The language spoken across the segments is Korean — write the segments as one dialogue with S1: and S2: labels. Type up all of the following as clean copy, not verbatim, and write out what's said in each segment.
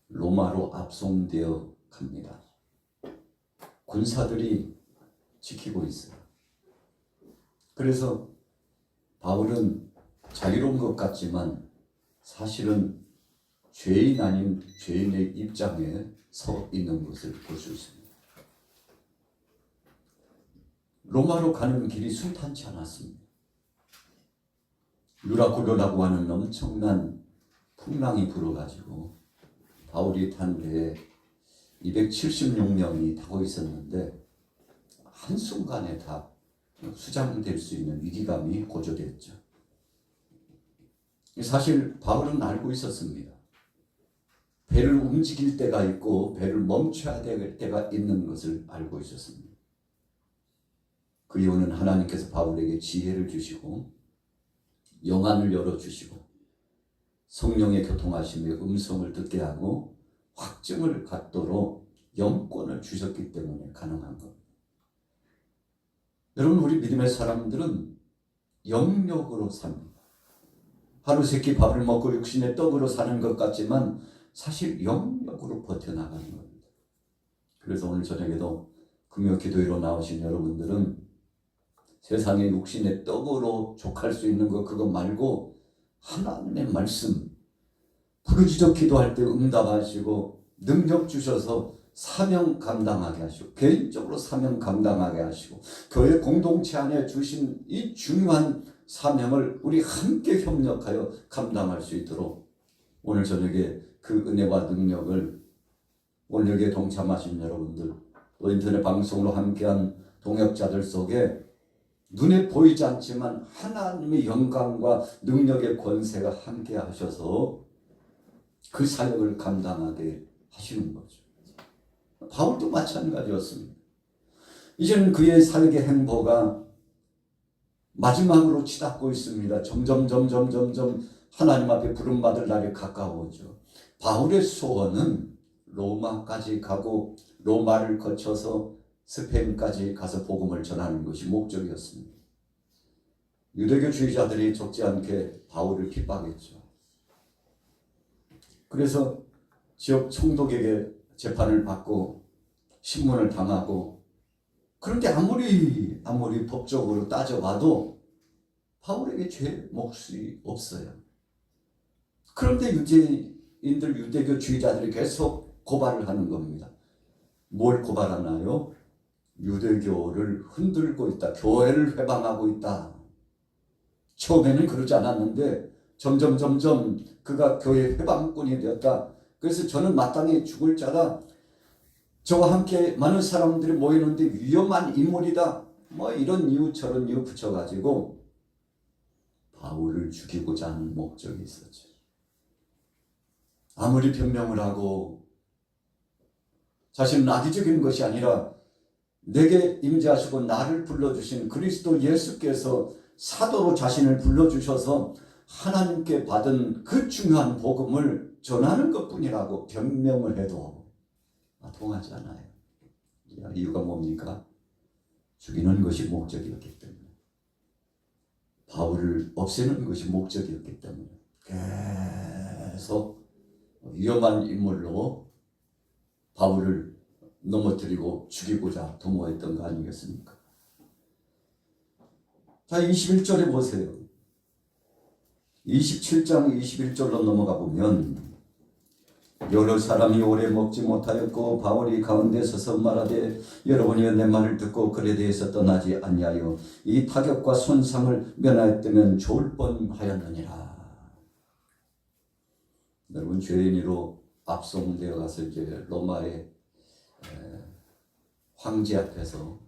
S1: 로마로 압송되어 갑니다. 군사들이 지키고 있어요. 그래서 바울은 자유로운 것 같지만 사실은 죄인 아닌 죄인의 입장에 서 있는 것을 볼 수 있습니다. 로마로 가는 길이 순탄치 않았습니다. 유라굴로라고 하는 엄청난 풍랑이 불어가지고 바울이 탄 배에 276명이 타고 있었는데 한순간에 다 수장될 수 있는 위기감이 고조됐죠. 사실 바울은 알고 있었습니다. 배를 움직일 때가 있고 배를 멈춰야 될 때가 있는 것을 알고 있었습니다. 그 이유는 하나님께서 바울에게 지혜를 주시고 영안을 열어주시고 성령의 교통하심의 음성을 듣게 하고 확증을 갖도록 영권을 주셨기 때문에 가능한 겁니다. 여러분, 우리 믿음의 사람들은 영력으로 삽니다. 하루 세끼 밥을 먹고 육신의 떡으로 사는 것 같지만 사실 영력으로 버텨나가는 겁니다. 그래서 오늘 저녁에도 금요 기도회로 나오신 여러분들은 세상의 육신의 떡으로 족할 수 있는 것 그거 말고 하나님의 말씀 부르짖어 기도할 때 응답하시고 능력 주셔서 사명 감당하게 하시고 개인적으로 사명 감당하게 하시고 교회 공동체 안에 주신 이 중요한 사명을 우리 함께 협력하여 감당할 수 있도록 오늘 저녁에 그 은혜와 능력을 오늘 여기에 동참하신 여러분들 또 인터넷 방송으로 함께한 동역자들 속에 눈에 보이지 않지만 하나님의 영광과 능력의 권세가 함께 하셔서 그 사역을 감당하게 하시는 거죠. 바울도 마찬가지였습니다. 이제는 그의 사역의 행보가 마지막으로 치닫고 있습니다. 점점 하나님 앞에 부름받을 날이 가까워져. 바울의 소원은 로마까지 가고 로마를 거쳐서 스페인까지 가서 복음을 전하는 것이 목적이었습니다. 유대교주의자들이 적지 않게 바울을 핍박했죠. 그래서 지역 총독에게 재판을 받고 신문을 당하고 그런데 아무리 법적으로 따져봐도 바울에게 죄 몫이 없어요. 그런데 유대교주의자들이 계속 고발을 하는 겁니다. 뭘 고발하나요? 유대교를 흔들고 있다. 교회를 회방하고 있다. 처음에는 그러지 않았는데 점점 그가 교회 회방꾼이 되었다. 그래서 저는 마땅히 죽을 자다. 저와 함께 많은 사람들이 모이는데 위험한 인물이다. 뭐 이런 이유 저런 이유 붙여가지고 바울을 죽이고자 하는 목적이 있었죠. 아무리 변명을 하고 자신은 악의적인 것이 아니라 내게 임재하시고 나를 불러주신 그리스도 예수께서 사도로 자신을 불러주셔서 하나님께 받은 그 중요한 복음을 전하는 것뿐이라고 변명을 해도 통하지 않아요. 이유가 뭡니까? 죽이는 것이 목적이었기 때문에, 바울을 없애는 것이 목적이었기 때문에 계속 위험한 인물로 바울을 넘어뜨리고 죽이고자 도모했던 거 아니겠습니까? 자, 21절에 보세요. 27장 21절로 넘어가 보면 여러 사람이 오래 먹지 못하였고 바울이 가운데 서서 말하되 여러분이 내 말을 듣고 그에 대해서 떠나지 아니하여 이 타격과 손상을 면하였다면 좋을 뻔하였느니라. 여러분, 죄인으로 압송되어 가서 이제 로마의 황제 앞에서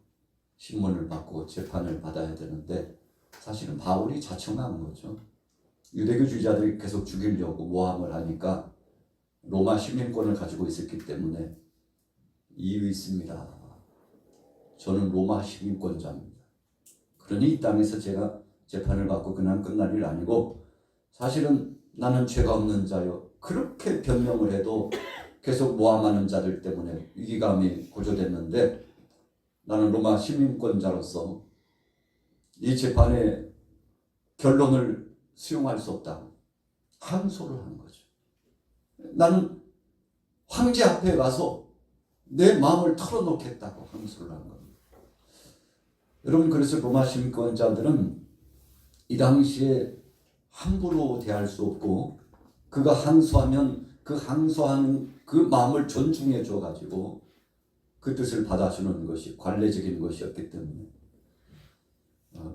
S1: 신문을 받고 재판을 받아야 되는데 사실은 바울이 자청한 거죠. 유대교주의자들이 계속 죽이려고 모함을 하니까 로마 시민권을 가지고 있었기 때문에 이유 있습니다. 저는 로마 시민권자입니다. 그러니 이 땅에서 제가 재판을 받고 그냥 끝날 일 아니고 사실은 나는 죄가 없는 자요. 그렇게 변명을 해도 계속 모함하는 자들 때문에 위기감이 고조됐는데 나는 로마 시민권자로서 이 재판의 결론을 수용할 수 없다. 항소를 한 거죠. 나는 황제 앞에 가서 내 마음을 털어놓겠다고 항소를 한 겁니다. 여러분, 그래서 로마 심권자들은 이 당시에 함부로 대할 수 없고, 그가 항소하면 그 항소하는 그 마음을 존중해 줘가지고 그 뜻을 받아주는 것이 관례적인 것이었기 때문에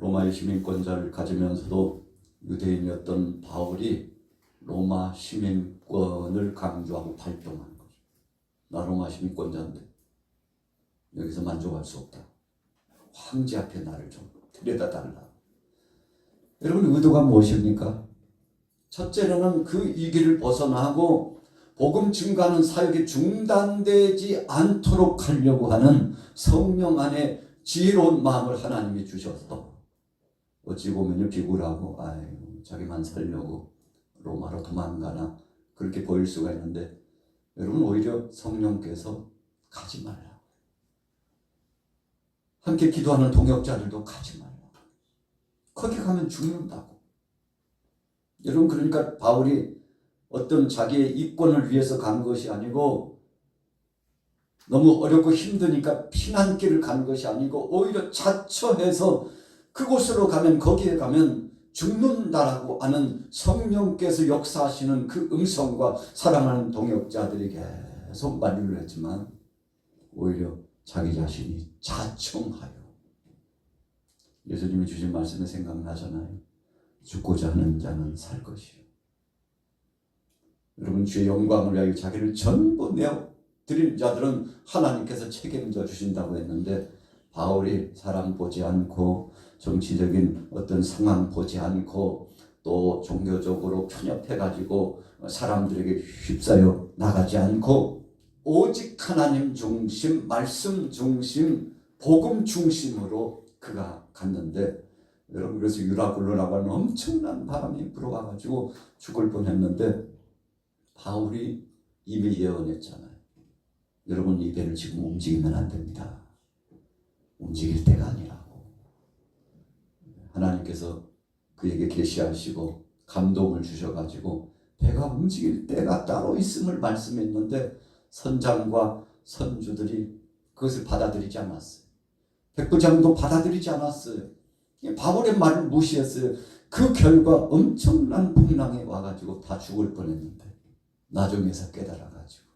S1: 로마의 시민권자를 가지면서도 유대인이었던 바울이 로마 시민권을 강조하고 발동한 거죠. 나 로마 시민권자인데 여기서 만족할 수 없다. 황제 앞에 나를 좀 데려다 달라. 여러분, 의도가 무엇입니까? 첫째로는 그 위기를 벗어나고 복음 증가하는 사역이 중단되지 않도록 하려고 하는 성령 안에 지혜로운 마음을 하나님이 주셔서, 어찌 보면 비굴하고 자기만 살려고 로마로 도망가나 그렇게 보일 수가 있는데, 여러분, 오히려 성령께서 가지 말라. 함께 기도하는 동역자들도 가지 말라. 거기 가면 죽는다고. 여러분, 그러니까 바울이 어떤 자기의 이권을 위해서 간 것이 아니고, 너무 어렵고 힘드니까 피난길을 간 것이 아니고, 오히려 자처해서 그곳으로 가면, 거기에 가면 죽는다라고 하는 성령께서 역사하시는 그 음성과 사랑하는 동역자들이 계속 만류를 했지만, 오히려 자기 자신이 자청하여, 예수님이 주신 말씀이 생각나잖아요. 죽고자 하는 자는 살 것이요. 여러분, 주의 영광을 위하여 자기를 전부 내어 드린 자들은 하나님께서 책임져 주신다고 했는데, 바울이 사람 보지 않고 정치적인 어떤 상황 보지 않고 또 종교적으로 편협해가지고 사람들에게 휩싸여 나가지 않고 오직 하나님 중심, 말씀 중심, 복음 중심으로 그가 갔는데, 여러분, 그래서 유라굴로라고 하는 엄청난 바람이 불어와가지고 죽을 뻔했는데, 바울이 이미 예언했잖아요. 여러분, 이 배를 지금 움직이면 안 됩니다. 움직일 때가 아니라고. 하나님께서 그에게 계시하시고 감동을 주셔가지고 배가 움직일 때가 따로 있음을 말씀했는데, 선장과 선주들이 그것을 받아들이지 않았어요. 백부장도 받아들이지 않았어요. 바울의 말을 무시했어요. 그 결과 엄청난 풍랑이 와가지고 다 죽을 뻔했는데, 나중에서 깨달아가지고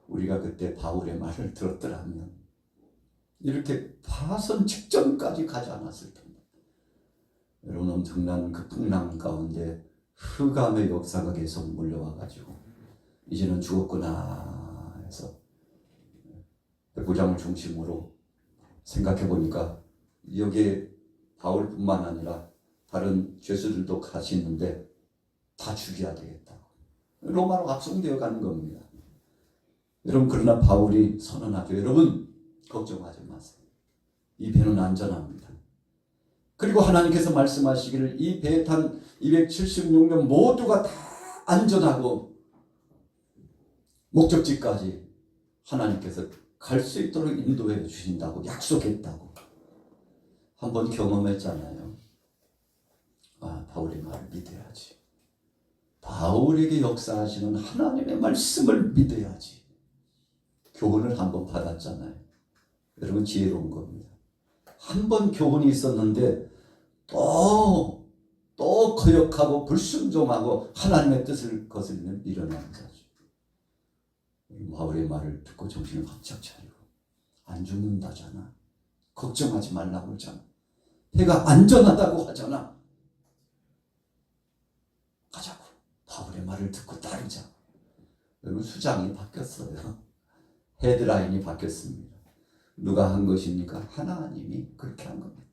S1: 우리가 그때 바울의 말을 들었더라면 이렇게 파선 직전까지 가지 않았을 텐데. 여러분, 엄청난 그 풍랑 가운데 흑암의 역사가 계속 몰려와가지고 이제는 죽었구나 해서 백부장을 중심으로 생각해보니까 여기에 바울뿐만 아니라 다른 죄수들도 같이 있는데 다 죽여야 되겠다. 로마로 압송되어 가는 겁니다. 여러분, 그러나 바울이 선언하죠. 여러분, 걱정하지 마세요. 이 배는 안전합니다. 그리고 하나님께서 말씀하시기를 이 배에 탄 276명 모두가 다 안전하고 목적지까지 하나님께서 갈 수 있도록 인도해 주신다고 약속했다고 한번 경험했잖아요. 바울의 말을 믿어야지. 바울에게 역사하시는 하나님의 말씀을 믿어야지. 교훈을 한번 받았잖아요. 여러분, 지혜로운 겁니다. 한 번 교훈이 있었는데 또 거역하고 불순종하고 하나님의 뜻을 거슬리는 미련한 자죠. 바울의 말을 듣고 정신을 바짝 차리고, 안 죽는다잖아. 걱정하지 말라고 하잖아. 배가 안전하다고 하잖아. 가자고. 바울의 말을 듣고 따르자. 여러분, 수장이 바뀌었어요. 헤드라인이 바뀌었습니다. 누가 한 것입니까? 하나님이 그렇게 한 겁니다.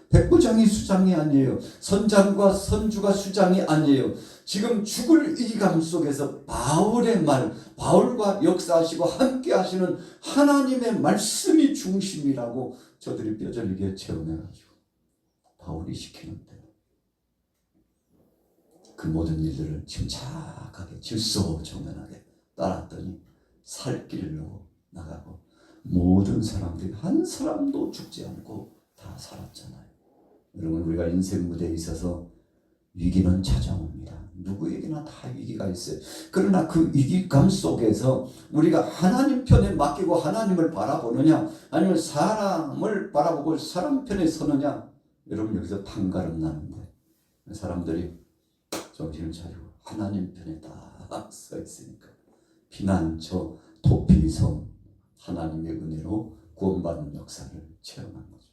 S1: 백부장이 수장이 아니에요. 선장과 선주가 수장이 아니에요. 지금 죽을 위기감 속에서 바울의 말, 바울과 역사하시고 함께 하시는 하나님의 말씀이 중심이라고 저들이 뼈저리게 체험해가지고 바울이 시키는데 그 모든 일들을 침착하게 질서정연하게 따랐더니 살 길로 나가고 모든 사람들이 한 사람도 죽지 않고 다 살았잖아요. 여러분, 우리가 인생 무대에 있어서 위기는 찾아옵니다. 누구에게나 다 위기가 있어요. 그러나 그 위기감 속에서 우리가 하나님 편에 맡기고 하나님을 바라보느냐, 아니면 사람을 바라보고 사람 편에 서느냐, 여러분 여기서 판가름 나는데 사람들이 정신을 차리고 하나님 편에 딱 서 있으니까 피난처, 도피섬, 하나님의 은혜로 구원받는 역사를 체험한 거죠.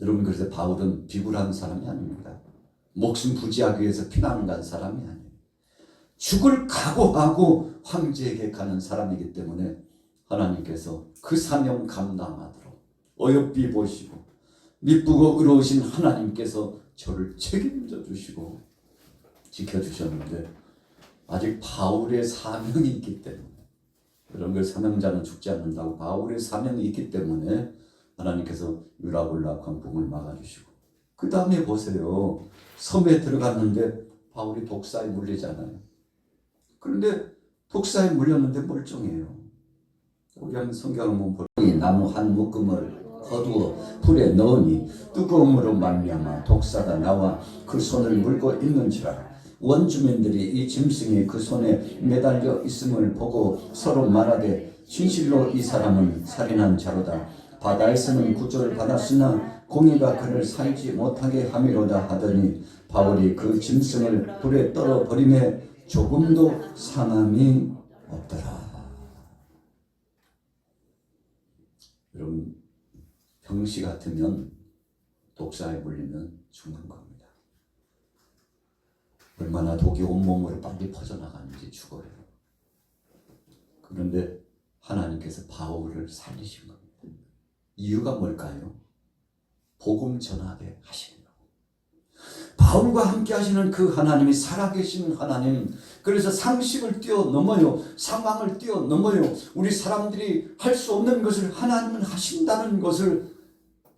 S1: 여러분, 그래서 바울은 비굴한 사람이 아닙니다. 목숨 부지하기 위해서 피난을 간 사람이 아니에요. 죽을 각오하고 황제에게 가는 사람이기 때문에 하나님께서 그 사명 감당하도록 어여삐 보시고 미쁘고 의로우신 하나님께서 저를 책임져 주시고 지켜주셨는데, 아직 바울의 사명이 있기 때문에, 그런 걸 사명자는 죽지 않는다고 바울의 사명이 있기 때문에 하나님께서 유라굴라 광풍을 막아주시고, 그 다음에 보세요. 섬에 들어갔는데 바울이 독사에 물리잖아요. 그런데 독사에 물렸는데 멀쩡해요. 우리 한번 성경을 한번 볼까요? 나무 한 묶음을 거두어 불에 넣으니 뜨거움으로 말미암아 독사가 나와 그 손을 물고 있는지라. 원주민들이 이 짐승이 그 손에 매달려 있음을 보고 서로 말하되 진실로 이 사람은 살인한 자로다. 바다에서는 구조를 받았으나 공의가 그를 살지 못하게 함이로다 하더니 바울이 그 짐승을 불에 떨어 버림에 조금도 상함이 없더라. 여러분, 병시 같으면 독사에 물리면 죽는 겁니다. 얼마나 독이 온몸으로 빨리 퍼져나가는지 죽어요. 그런데 하나님께서 바울을 살리신 겁니다. 이유가 뭘까요? 복음 전하게 하시는 거예요. 바울과 함께 하시는 그 하나님이 살아계신 하나님, 그래서 상식을 뛰어넘어요. 상황을 뛰어넘어요. 우리 사람들이 할 수 없는 것을 하나님은 하신다는 것을,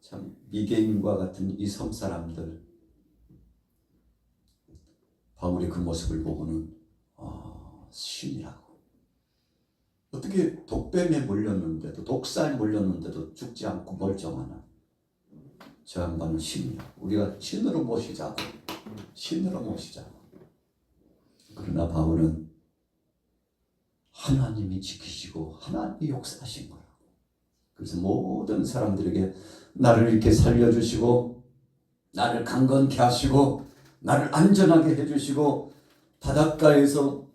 S1: 참 미개인과 같은 이 섬 사람들, 바울의 그 모습을 보고는 신이라고. 어떻게 독뱀에 물렸는데도, 독사에 물렸는데도 죽지 않고 멀쩡하나. 저 양반은 신이야. 우리가 신으로 모시자고. 신으로 모시자고. 그러나 바울은 하나님이 지키시고 하나님이 역사하신 거라고. 그래서 모든 사람들에게 나를 이렇게 살려주시고, 나를 강건케 하시고, 나를 안전하게 해주시고, 바닷가에서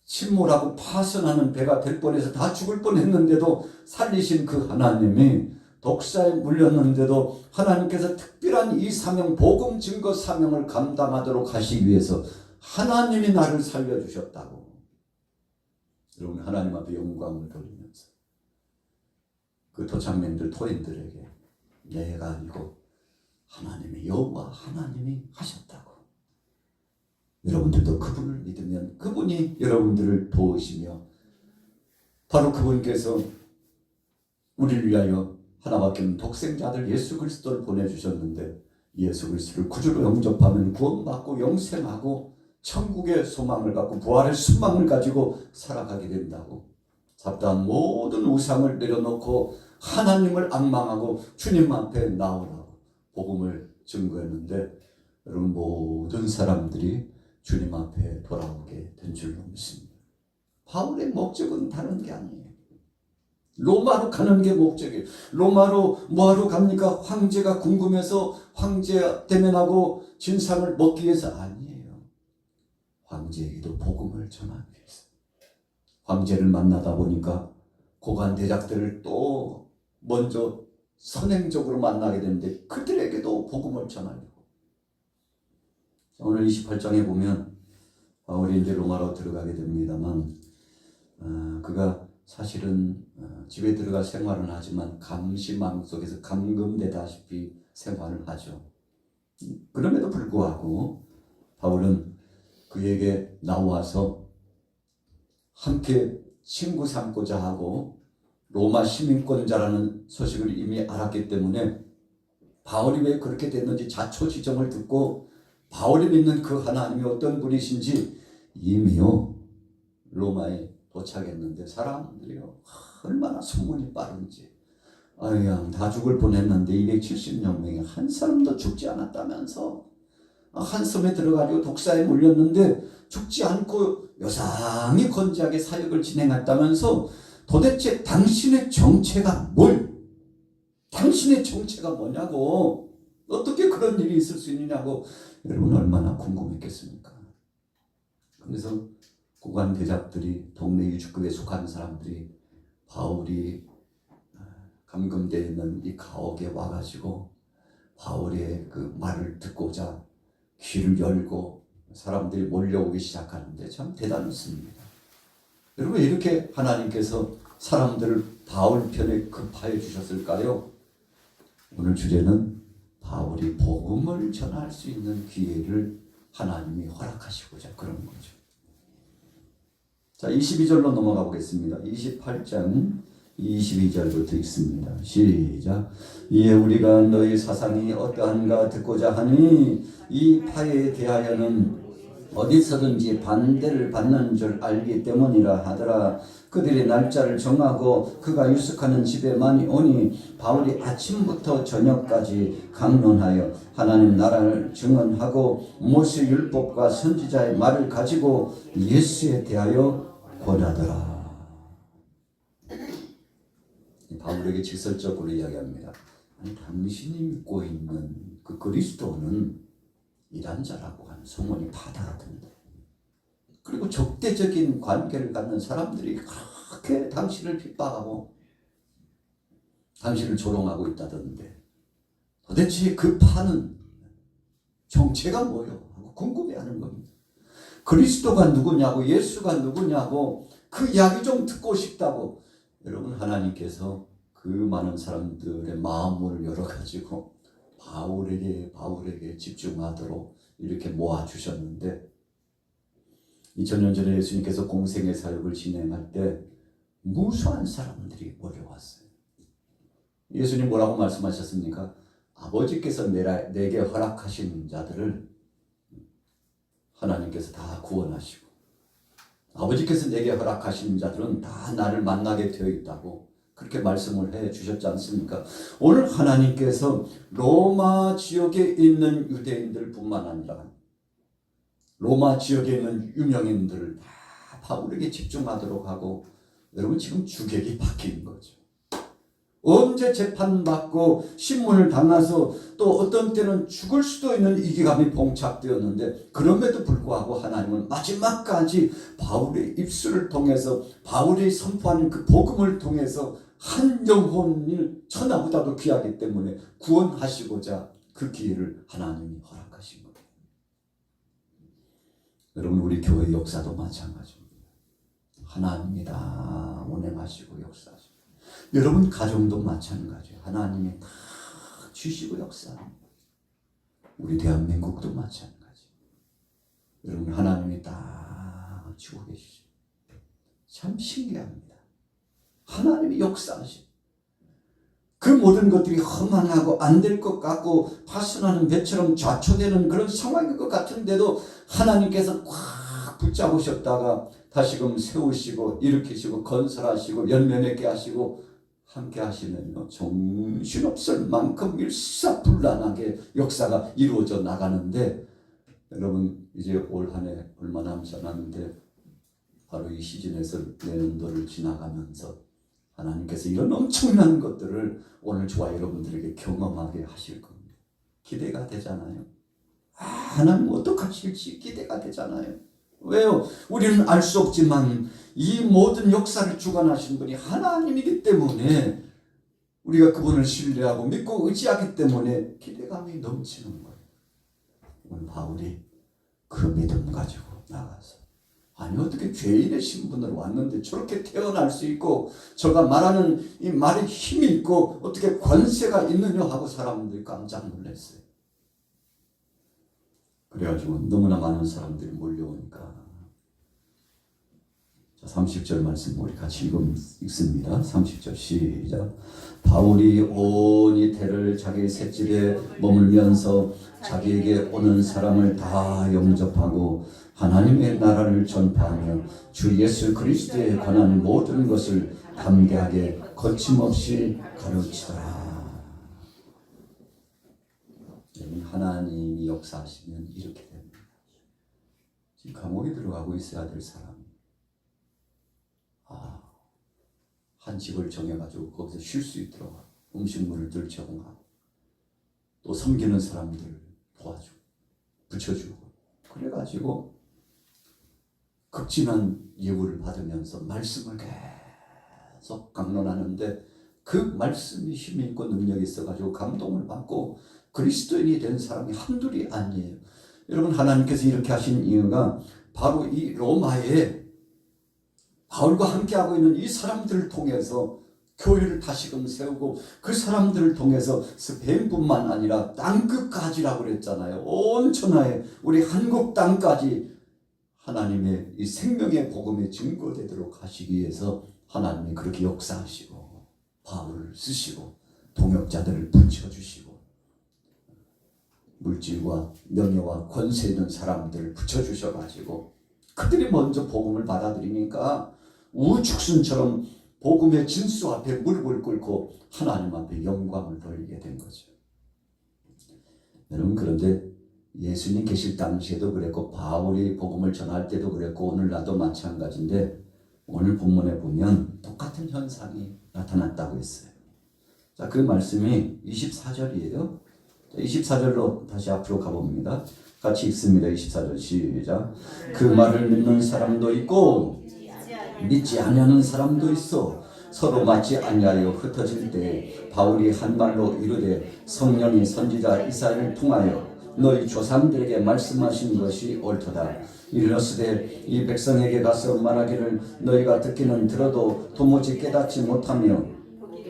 S1: 침몰하고 파손하는 배가 될 뻔해서 다 죽을 뻔했는데도 살리신 그 하나님이, 독사에 물렸는데도 하나님께서 특별한 이 사명, 복음 증거 사명을 감당하도록 하시기 위해서 하나님이 나를 살려주셨다고. 여러분, 하나님 앞에 영광을 돌리면서 그 토착민들, 토인들에게 내가 아니고 하나님의 여호와 하나님이 하셨다고. 여러분들도 그분을 믿으면 그분이 여러분들을 도우시며, 바로 그분께서 우리를 위하여 하나밖에 없는 독생자들 예수 그리스도를 보내주셨는데, 예수 그리스도를 구주로 영접하면 구원받고 영생하고 천국의 소망을 갖고 부활의 순망을 가지고 살아가게 된다고. 잡다한 모든 우상을 내려놓고 하나님을 앙망하고 주님 앞에 나오라고 복음을 증거했는데, 여러분 모든 사람들이 주님 앞에 돌아오게 된 줄로 믿습니다. 바울의 목적은 다른 게 아니에요. 로마로 가는 게 목적이에요. 로마로 뭐하러 갑니까? 황제가 궁금해서 황제 대면하고 진상을 먹기 위해서 아니에요. 황제에게도 복음을 전하기 위해서. 황제를 만나다 보니까 고관 대작들을 또 먼저 선행적으로 만나게 되는데, 그들에게도 복음을 전하려고. 오늘 28장에 보면 바울이 이제 로마로 들어가게 됩니다만, 그가 사실은 집에 들어가 생활은 하지만 감시망 속에서 감금되다시피 생활을 하죠. 그럼에도 불구하고 바울은 그에게 나와서 함께 친구 삼고자 하고, 로마 시민권자라는 소식을 이미 알았기 때문에 바울이 왜 그렇게 됐는지 자초지종을 듣고, 바울이 믿는 그 하나님이 어떤 분이신지 이미요 로마에 도착했는데, 사람들이요 얼마나 소문이 빠른지, 아야 다 죽을 뻔했는데 270여 명이 한 사람도 죽지 않았다면서 한 섬에 들어가지고 독사에 물렸는데 죽지 않고 요상히 건재하게 사역을 진행했다면서 도대체 당신의 정체가 당신의 정체가 뭐냐고, 어떻게 그런 일이 있을 수 있느냐고 여러분 얼마나 궁금했겠습니까? 그래서 구간 대작들이, 동네 유축급에 속한 사람들이 바울이 감금되어 있는 이 가옥에 와가지고 바울의 그 말을 듣고자 귀를 열고 사람들이 몰려오기 시작하는데 참 대단했습니다. 여러분, 이렇게 하나님께서 사람들을 바울 편에 급하여 주셨을까요? 오늘 주제는 바울이 복음을 전할 수 있는 기회를 하나님이 허락하시고자 그런 거죠. 자, 22절로 넘어가 보겠습니다. 28장 22절부터 읽습니다. 시작. 이에 우리가 너희 사상이 어떠한가 듣고자 하니 이 파에 대하여는 어디서든지 반대를 받는 줄 알기 때문이라 하더라. 그들이 날짜를 정하고 그가 유숙하는 집에 많이 오니 바울이 아침부터 저녁까지 강론하여 하나님 나라를 증언하고 모세 율법과 선지자의 말을 가지고 예수에 대하여 권하더라. 바울에게 직설적으로 이야기합니다. 아니, 당신이 믿고 있는 그 그리스도는 이란 자라고 하는 소문이 바다라던데, 그리고 적대적인 관계를 갖는 사람들이 그렇게 당신을 핍박하고 당신을 조롱하고 있다던데, 도대체 그 파는 정체가 뭐요? 하고 궁금해하는 겁니다. 그리스도가 누구냐고, 예수가 누구냐고, 그 이야기 좀 듣고 싶다고. 여러분, 하나님께서 그 많은 사람들의 마음을 열어가지고 바울에게 집중하도록 이렇게 모아주셨는데, 2000년 전에 예수님께서 공생의 사역을 진행할 때 무수한 사람들이 몰려왔어요. 예수님 뭐라고 말씀하셨습니까? 아버지께서 내게 허락하신 자들을 하나님께서 다 구원하시고, 아버지께서 내게 허락하신 자들은 다 나를 만나게 되어 있다고 그렇게 말씀을 해 주셨지 않습니까? 오늘 하나님께서 로마 지역에 있는 유대인들 뿐만 아니라 로마 지역에 있는 유명인들을 다 바울에게 집중하도록 하고, 여러분, 지금 주객이 바뀐 거죠. 언제 재판받고 신문을 당해서 또 어떤 때는 죽을 수도 있는 위기감이 봉착되었는데, 그럼에도 불구하고 하나님은 마지막까지 바울의 입술을 통해서, 바울이 선포하는 그 복음을 통해서 한 영혼을 천하보다도 귀하기 때문에 구원하시고자 그 기회를 하나님이 허락하신 거예요. 여러분, 우리 교회 역사도 마찬가지입니다. 하나님이 다 운행하시고 역사하시고, 여러분 가정도 마찬가지예요. 하나님이 다 주시고 역사합니다. 우리 대한민국도 마찬가지. 여러분, 하나님이 다 주고 계시죠. 참 신기합니다. 하나님이 역사하시고, 그 모든 것들이 허망하고 안 될 것 같고 파손하는 배처럼 좌초되는 그런 상황인 것 같은데도 하나님께서 꽉 붙잡으셨다가 다시금 세우시고 일으키시고 건설하시고 열매 맺게 하시고 함께 하시면요, 정신없을 만큼 일사불란하게 역사가 이루어져 나가는데, 여러분, 이제 올 한 해 얼마 남지 않았는데 바로 이 시즌에서 내년도를 지나가면서 하나님께서 이런 엄청난 것들을 오늘 저와 여러분들에게 경험하게 하실 겁니다. 기대가 되잖아요. 하나님 어떻게 하실지 기대가 되잖아요. 왜요? 우리는 알 수 없지만 이 모든 역사를 주관하신 분이 하나님이기 때문에 우리가 그분을 신뢰하고 믿고 의지하기 때문에 기대감이 넘치는 거예요. 오늘 바울이 그 믿음 가지고 나가서, 아니, 어떻게 죄인의 신분으로 왔는데 저렇게 태어날 수 있고 저가 말하는 이 말에 힘이 있고 어떻게 권세가 있느냐 하고 사람들이 깜짝 놀랐어요. 그래가지고 너무나 많은 사람들이 몰려오니까, 30절 말씀 우리 같이 읽습니다. 30절 시작. 바울이 온 이태를 자기 셋집에 머물면서 자기에게 오는 사람을 다 영접하고 하나님의 나라를 전파하며 주 예수 그리스도에 관한 모든 것을 담대하게 거침없이 가르치더라. 하나님이 역사하시면 이렇게 됩니다. 지금 감옥에 들어가고 있어야 될 사람이 한 집을 정해가지고 거기서 쉴 수 있도록 음식물을 늘 제공하고 또 섬기는 사람들을 도와주고 붙여주고 그래가지고 극진한 예우를 받으면서 말씀을 계속 강론하는데 그 말씀이 힘이 있고 능력이 있어가지고 감동을 받고 그리스도인이 된 사람이 한둘이 아니에요. 여러분, 하나님께서 이렇게 하신 이유가 바로 이 로마에 바울과 함께하고 있는 이 사람들을 통해서 교회를 다시금 세우고 그 사람들을 통해서 스페인뿐만 아니라 땅끝까지라고 그랬잖아요. 온 천하에 우리 한국 땅까지 하나님의 이 생명의 복음이 증거되도록 하시기 위해서 하나님이 그렇게 역사하시고 바울을 쓰시고 동역자들을 붙여주시고 물질과 명예와 권세 있는 사람들을 붙여주셔가지고 그들이 먼저 복음을 받아들이니까 우축순처럼 복음의 진수 앞에 무릎을 꿇고 하나님 앞에 영광을 돌리게 된 거죠. 여러분, 그런데 예수님 계실 당시에도 그랬고 바울이 복음을 전할 때도 그랬고 오늘날도 마찬가지인데 오늘 본문에 보면 똑같은 현상이 나타났다고 했어요. 자, 그 말씀이 24절이에요. 24절로 다시 앞으로 가봅니다. 같이 읽습니다. 24절 시작. 그 말을 믿는 사람도 있고 믿지 아니하는 사람도 있어. 서로 맞지 아니하여 흩어질 때 바울이 한 말로 이르되 성령이 선지자 이사야를 통하여 너희 조상들에게 말씀하신 것이 옳도다. 이르렀으되 이 백성에게 가서 말하기를 너희가 듣기는 들어도 도무지 깨닫지 못하며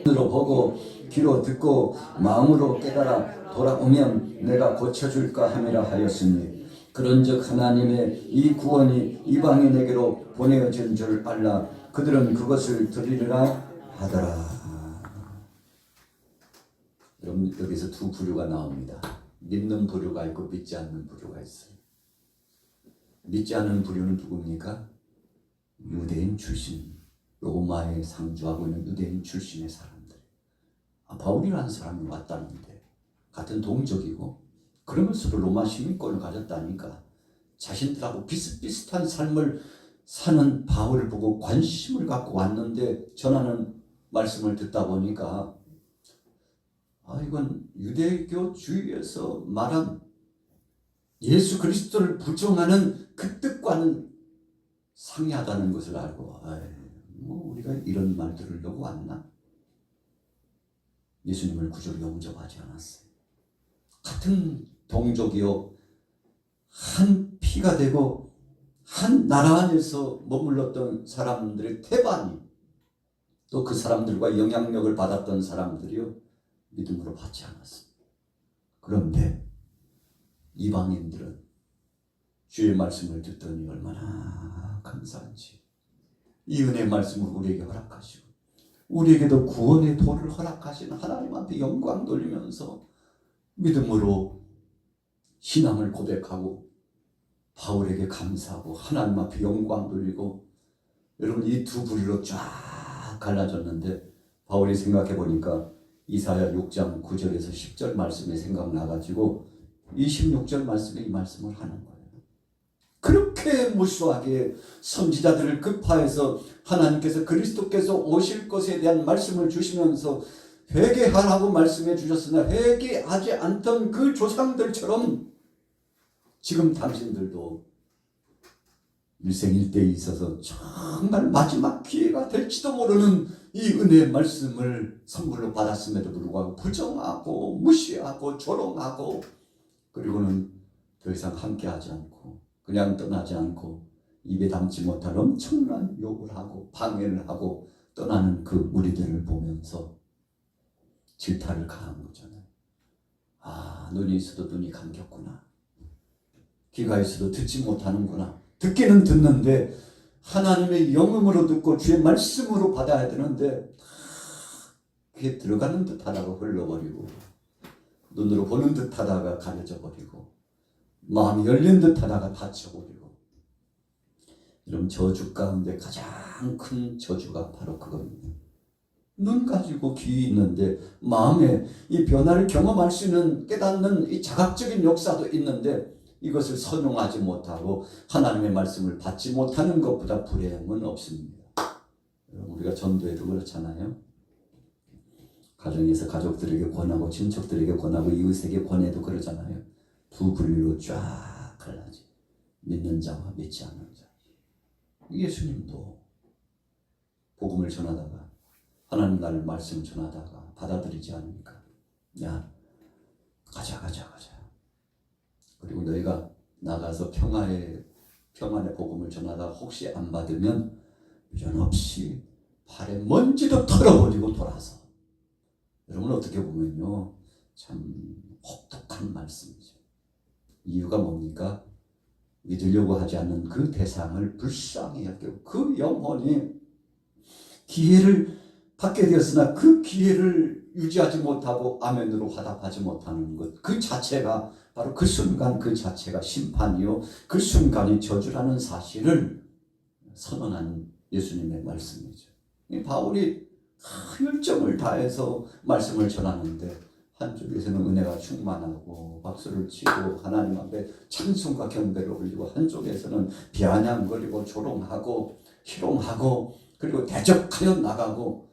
S1: 눈으로 보고 귀로 듣고 마음으로 깨달아 돌아오면 내가 고쳐줄까 함이라 하였으니 그런즉 하나님의 이 구원이 이방인에게로 보내어진 줄 알라. 그들은 그것을 들으리라 하더라. 여러분, 여기서 두 부류가 나옵니다. 믿는 부류가 있고 믿지 않는 부류가 있어요. 믿지 않는 부류는 누굽니까? 유대인 출신, 로마에 상주하고 있는 유대인 출신의 사람들. 바울이라는 사람이 왔다는데 같은 동족이고 그러면서도 로마 시민권을 가졌다니까 자신들하고 비슷비슷한 삶을 사는 바울을 보고 관심을 갖고 왔는데 전하는 말씀을 듣다 보니까 이건 유대교 주의에서 말한 예수 그리스도를 부정하는 그 뜻과는 상이하다는 것을 알고 우리가 이런 말 들으려고 왔나? 예수님을 구주로 영접하지 않았어요. 같은 동족이요 한 피가 되고 한 나라 안에서 머물렀던 사람들의 태반이 또 그 사람들과 영향력을 받았던 사람들이요 믿음으로 받지 않았습니다. 그런데 이방인들은 주의 말씀을 듣더니 얼마나 감사한지 이 은혜의 말씀을 우리에게 허락하시고 우리에게도 구원의 도를 허락하신 하나님 앞에 영광 돌리면서 믿음으로 신앙을 고백하고 바울에게 감사하고 하나님 앞에 영광 돌리고 여러분 이 두 부류로 쫙 갈라졌는데 바울이 생각해 보니까 이사야 6장 9절에서 10절 말씀이 생각나가지고 26절 말씀에 이 말씀을 하는 거예요. 그렇게 무수하게 선지자들을 급파해서 하나님께서 그리스도께서 오실 것에 대한 말씀을 주시면서 회개하라고 말씀해 주셨으나 회개하지 않던 그 조상들처럼 지금 당신들도 일생일대에 있어서 정말 마지막 기회가 될지도 모르는 이 은혜의 말씀을 선물로 받았음에도 불구하고 부정하고 무시하고 조롱하고 그리고는 더 이상 함께하지 않고 그냥 떠나지 않고 입에 담지 못할 엄청난 욕을 하고 방해를 하고 떠나는 그 무리들을 보면서 질타를 가한 거잖아요. 눈이 있어도 눈이 감겼구나. 귀가 있어도 듣지 못하는구나. 듣기는 듣는데 하나님의 영음으로 듣고 주의 말씀으로 받아야 되는데 그게 들어가는 듯 하다가 흘러버리고 눈으로 보는 듯 하다가 가려져 버리고 마음이 열린 듯 하다가 닫혀버리고 이런 저주 가운데 가장 큰 저주가 바로 그겁니다. 눈 가지고 귀 있는데 마음에 이 변화를 경험할 수 있는 깨닫는 이 자각적인 역사도 있는데 이것을 선용하지 못하고 하나님의 말씀을 받지 못하는 것보다 불행은 없습니다. 우리가 전도에도 그렇잖아요. 가정에서 가족들에게 권하고 친척들에게 권하고 이웃에게 권해도 그러잖아요. 두 분류로 쫙 갈라지. 믿는 자와 믿지 않는 자. 예수님도 복음을 전하다가 하나님 나라의 말씀을 전하다가 받아들이지 않으니까 야 가자. 그리고 너희가 나가서 평안의 복음을 전하다가 혹시 안 받으면 유전없이 발에 먼지도 털어버리고 돌아서. 여러분 어떻게 보면요 참 혹독한 말씀이죠. 이유가 뭡니까? 믿으려고 하지 않는 그 대상을 불쌍히 여기고 그 영혼이 기회를 받게 되었으나 그 기회를 유지하지 못하고 아멘으로 화답하지 못하는 것, 그 자체가 바로 그 순간 그 자체가 심판이요 그 순간이 저주라는 사실을 선언한 예수님의 말씀이죠. 바울이 열정을 다해서 말씀을 전하는데 한쪽에서는 은혜가 충만하고 박수를 치고 하나님 앞에 찬송과 경배를 올리고 한쪽에서는 비아냥거리고 조롱하고 희롱하고 그리고 대적하여 나가고.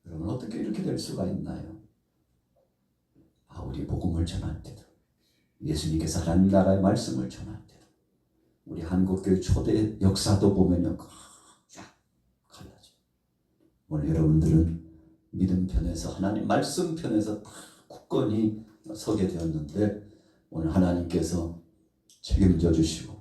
S1: 여러분 어떻게 이렇게 될 수가 있나요? 바울이 복음을 전할 때도 예수님께서 하나님 나라의 말씀을 전할 때도 우리 한국교회 초대 역사도 보면요 쫙 갈라져. 오늘 여러분들은 믿음 편에서 하나님 말씀 편에서 다 굳건히 서게 되었는데 오늘 하나님께서 책임져 주시고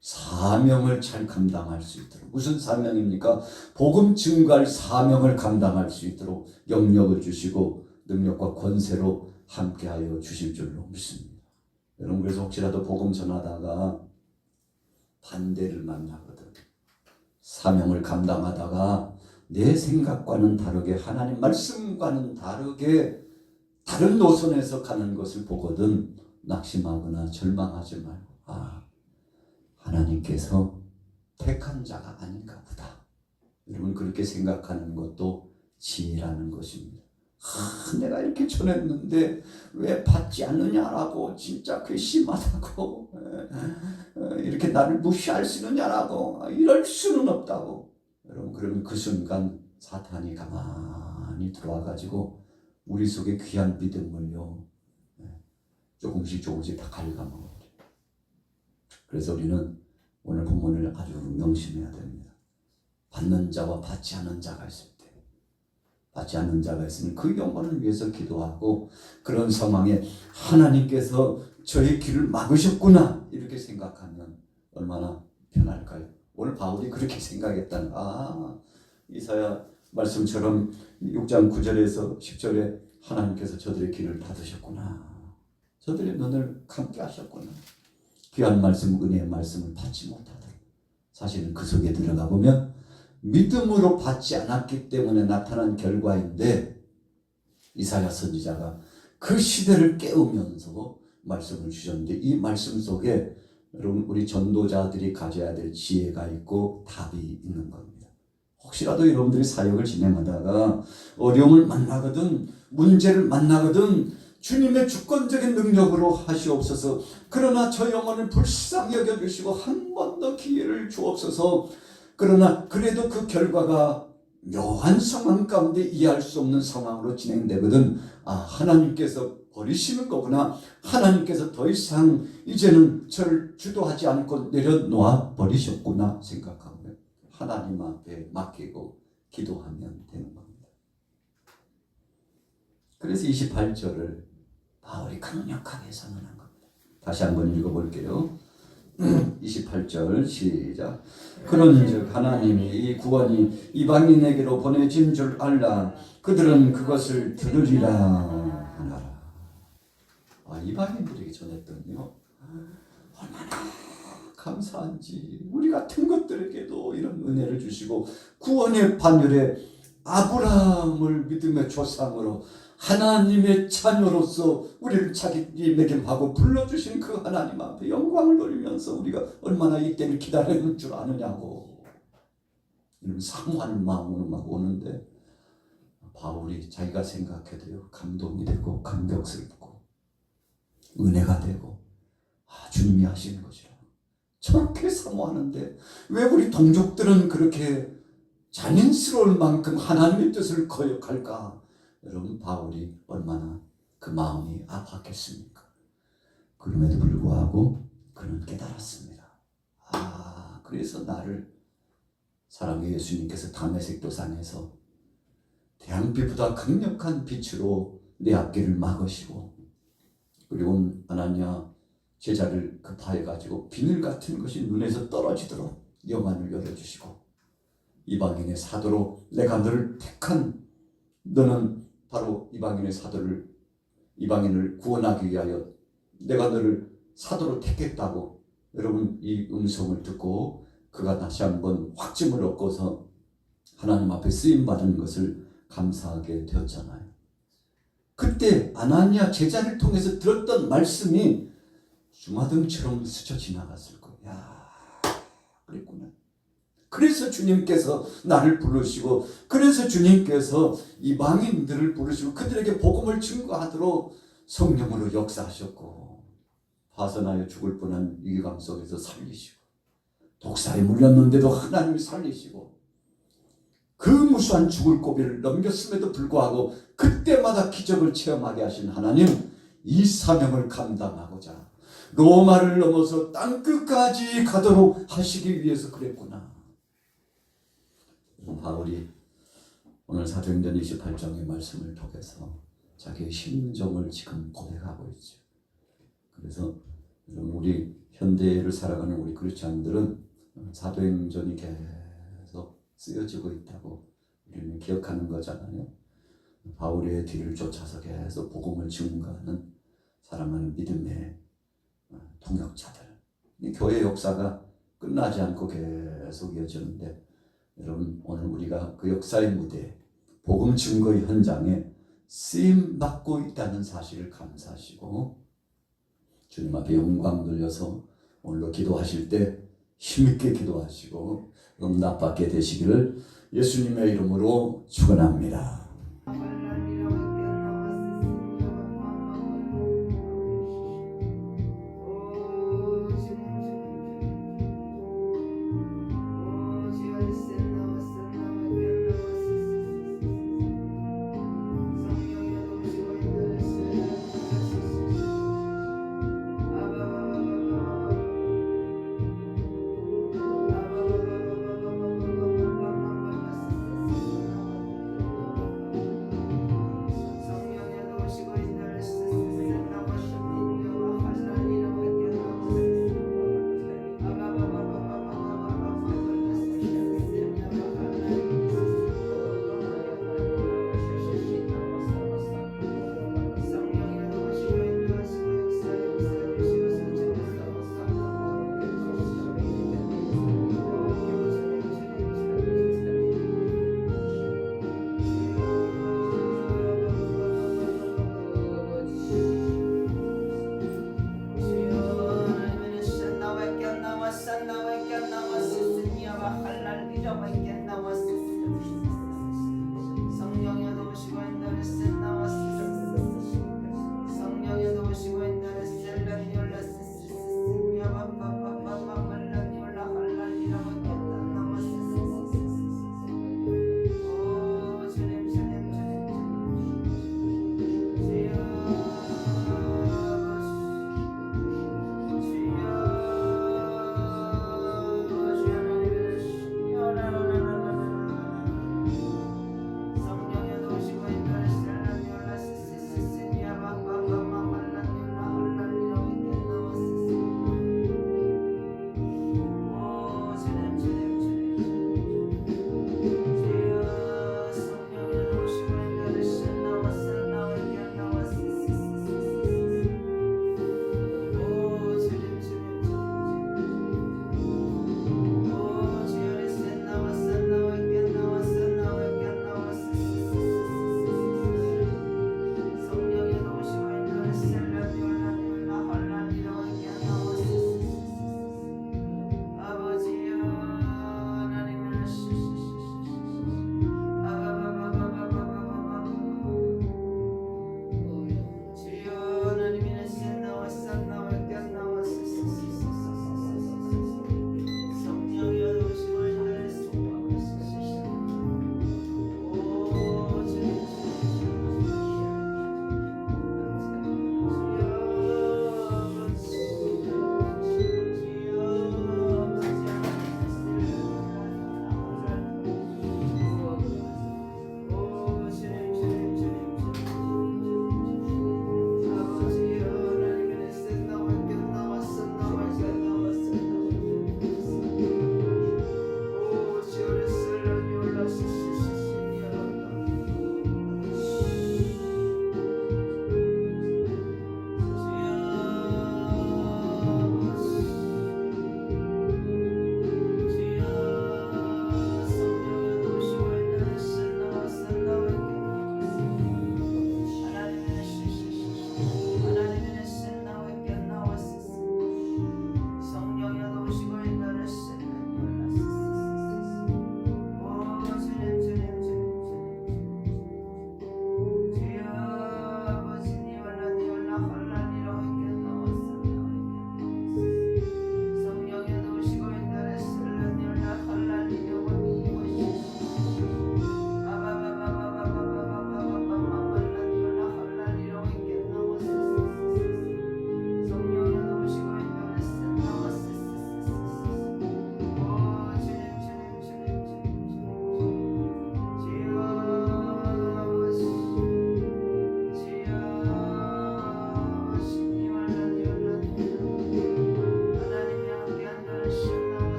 S1: 사명을 잘 감당할 수 있도록. 무슨 사명입니까? 복음 증거할 사명을 감당할 수 있도록 영역을 주시고 능력과 권세로 함께하여 주실 줄로 믿습니다. 여러분 그래서 혹시라도 복음 전하다가 반대를 만나거든 사명을 감당하다가 내 생각과는 다르게 하나님 말씀과는 다르게 다른 노선에서 가는 것을 보거든 낙심하거나 절망하지 말고 하나님께서 택한 자가 아닌가 보다. 여러분 그렇게 생각하는 것도 지혜라는 것입니다. 내가 이렇게 전했는데 왜 받지 않느냐라고 진짜 괘씸하다고 이렇게 나를 무시할 수 있느냐라고 이럴 수는 없다고. 여러분 그러면 그 순간 사탄이 가만히 들어와 가지고 우리 속에 귀한 믿음을요 조금씩 다 갉아먹어요. 그래서 우리는 오늘 본문을 아주 명심해야 됩니다. 받는 자와 받지 않는 자가 있을 때 받지 않는 자가 있으면 그 영혼을 위해서 기도하고 그런 상황에 하나님께서 저의 길을 막으셨구나 이렇게 생각하면 얼마나 편할까요? 오늘 바울이 그렇게 생각했다는 이사야 말씀처럼 6장 9절에서 10절에 하나님께서 저들의 길을 닫으셨구나. 저들의 눈을 감게 하셨구나. 귀한 말씀, 은혜의 말씀을 받지 못하더라. 사실은 그 속에 들어가 보면 믿음으로 받지 않았기 때문에 나타난 결과인데 이사야 선지자가 그 시대를 깨우면서 말씀을 주셨는데 이 말씀 속에 여러분 우리 전도자들이 가져야 될 지혜가 있고 답이 있는 겁니다. 혹시라도 여러분들이 사역을 진행하다가 어려움을 만나거든 문제를 만나거든 주님의 주권적인 능력으로 하시옵소서. 그러나 저 영혼을 불쌍히 여겨주시고 한 번 더 기회를 주옵소서. 그러나 그래도 그 결과가 묘한 상황 가운데 이해할 수 없는 상황으로 진행되거든 하나님께서 버리시는 거구나. 하나님께서 더 이상 이제는 저를 주도하지 않고 내려놓아 버리셨구나 생각하고 하나님 앞에 맡기고 기도하면 되는 겁니다. 그래서 28절을 바울이 강력하게 선언한 겁니다. 다시 한번 읽어볼게요. 28절 시작. 그런즉 하나님이 이 구원이 이방인에게로 보내진 줄 알라. 그들은 그것을 들으리라 하나라. 이방인들에게 전했더니요 얼마나 감사한지 우리 같은 것들에게도 이런 은혜를 주시고 구원의 반열에 아브라함을 믿음의 조상으로 하나님의 자녀로서 우리를 자기 매김하고 불러주신 그 하나님 앞에 영광을 돌리면서 우리가 얼마나 이 때를 기다리는 줄 아느냐고 이런 상한 마음으로 막 오는데 바울이 자기가 생각해도요 감동이 되고 감격스럽고 은혜가 되고 주님이 하시는 것이라. 저렇게 사모하는데 왜 우리 동족들은 그렇게 잔인스러울 만큼 하나님의 뜻을 거역할까? 여러분, 바울이 얼마나 그 마음이 아팠겠습니까? 그럼에도 불구하고 그는 깨달았습니다. 그래서 나를 사랑의 예수님께서 다메섹 도상에서 태양빛보다 강력한 빛으로 내 앞길을 막으시고, 그리고 아나니아 제자를 급하여가지고 비늘 같은 것이 눈에서 떨어지도록 영안을 열어주시고, 이방인의 사도로 내가 너를 택한, 너는 바로 이방인의 사도를, 이방인을 구원하기 위하여 내가 너를 사도로 택했다고. 여러분, 이 음성을 듣고 그가 다시 한번 확증을 얻고서 하나님 앞에 쓰임받은 것을 감사하게 되었잖아요. 그때 아나니아 제자를 통해서 들었던 말씀이 주마등처럼 스쳐 지나갔을 거예요. 그랬구나. 그래서 주님께서 나를 부르시고, 그래서 주님께서 이방인들을 부르시고 그들에게 복음을 증거하도록 성령으로 역사하셨고, 파선하여 죽을 뻔한 위기감 속에서 살리시고, 독사에 물렸는데도 하나님이 살리시고, 그 무수한 죽을 고비를 넘겼음에도 불구하고 그때마다 기적을 체험하게 하신 하나님, 이 사명을 감당하고자 로마를 넘어서 땅끝까지 가도록 하시기 위해서 그랬구나. 바울이 오늘 사도행전 28장의 말씀을 통해서 자기의 심정을 지금 고백하고 있죠. 그래서 우리 현대를 살아가는 우리 그리스도인들은 사도행전이 계속 쓰여지고 있다고 우리는 기억하는 거잖아요. 바울의 뒤를 쫓아서 계속 복음을 증거하는 사랑하는 믿음의 통역자들. 이 교회 역사가 끝나지 않고 계속 이어지는데, 여러분, 오늘 우리가 그 역사의 무대, 복음 증거의 현장에 쓰임 받고 있다는 사실을 감사하시고, 주님 앞에 영광 돌려서 오늘도 기도하실 때 힘있게 기도하시고 응답받게 되시기를 예수님의 이름으로 축원합니다.